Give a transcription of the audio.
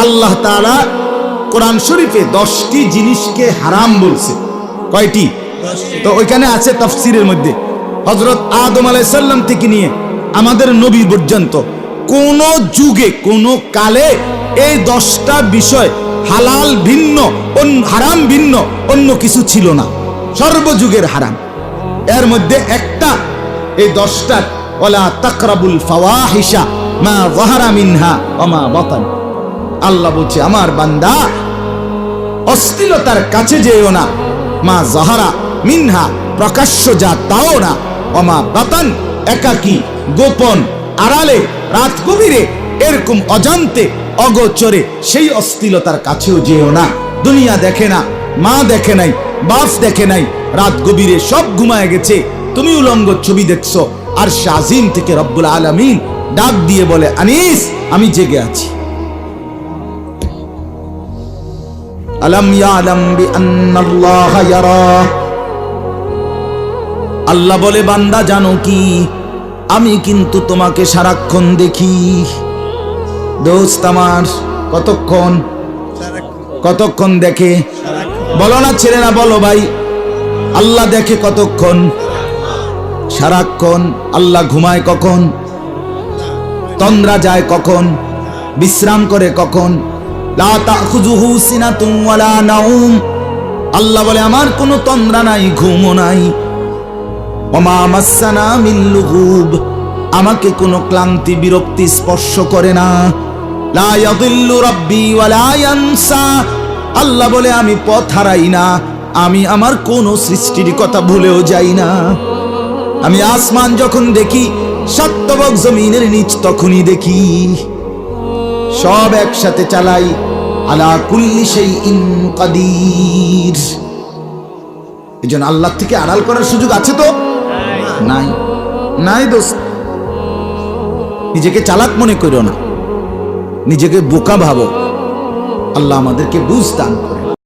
আল্লাহ তাআলা কোরআন শরীফে 10টি জিনিসকে হারাম বলছে। কয়টি? তো ওইখানে আছে তাফসীরের মধ্যে হযরত আদম আলাইহিস সালাম থেকে নিয়ে আমাদের নবী পর্যন্ত কোন যুগে কোন কালে এই 10টা বিষয় হালাল ভিন্ন হারাম ভিন্ন অন্য কিছু ছিল না, সর্বযুগের হারাম। এর মধ্যে একটা এই 10টা, ওয়ালা তাকরাবুল ফাওয়াহিশা মা যাহারা মিনহা ওয়া মা বাতান। আল্লাহ বলছে আমার বান্দা অশ্লীলতার কাছে যেও না, মা যাহারা মিনহা প্রকাশ্য যা তাও না, ওয়া মা বাতান একাকী গোপন আড়ালে রাত গভীরে এরকম অজান্তে অগোচরে সেই অশ্লীলতার কাছেও যেও না। দুনিয়া দেখে না, মা দেখে নাই, বাপ দেখে নাই, রাত গভীরে সব ঘুমায় গেছে, তুমি উলঙ্গ ছবি দেখছো। আর শাজিম থেকে রব্বুল আলামিন ডাক দিয়ে বলে আনিস আমি জেগে আছি। আলাম ইয়ালাম বিআন্নাল্লাহা ইয়ারা। আল্লাহ বলে বান্দা জানো কি আমি কিন্তু তোমাকে সারাক্ষণ দেখি। দোস্ত আমার কতক্ষণ কতক্ষণ দেখে? বলো না ছেলেরা, বলো ভাই। আল্লাহ দেখে কতক্ষণ? সারাক্ষণ। আল্লাহ ঘুমায় কখন? তন্দ্রা যায় কখন? বিশ্রাম করে কখন? লা তাখুযুহু সিনাতুন ওয়ালা নাউম। আল্লাহ বলে আমার কোনো তন্দ্রা নাই, ঘুমও নাই। ওমা মাসসানা মিন লুগুব, আমাকে কোনো ক্লান্তি বিরক্তি স্পর্শ করে না। লা ইয়াদিল্লু রাব্বি ওয়ালা ইয়ানসা। আল্লাহ বলে আমি পথ হারাই না, আমি আমার কোন সৃষ্টির কথা ভুলেও যাই না। আমি আসমান যখন দেখি, সাতবক জমিনের নিচ তখনই দেখি, সব একসাথে চালাই। আলা কুল্লি শাইইন কাদির। এজন্য আল্লাহ থেকে আড়াল করার সুযোগ আছে তো? নাই, নাই দোস্ত। নিজেকে চালাক মনে করো না, নিজেকে বোকা ভাবো। আল্লাহ আমাদেরকে বুঝ দান করে।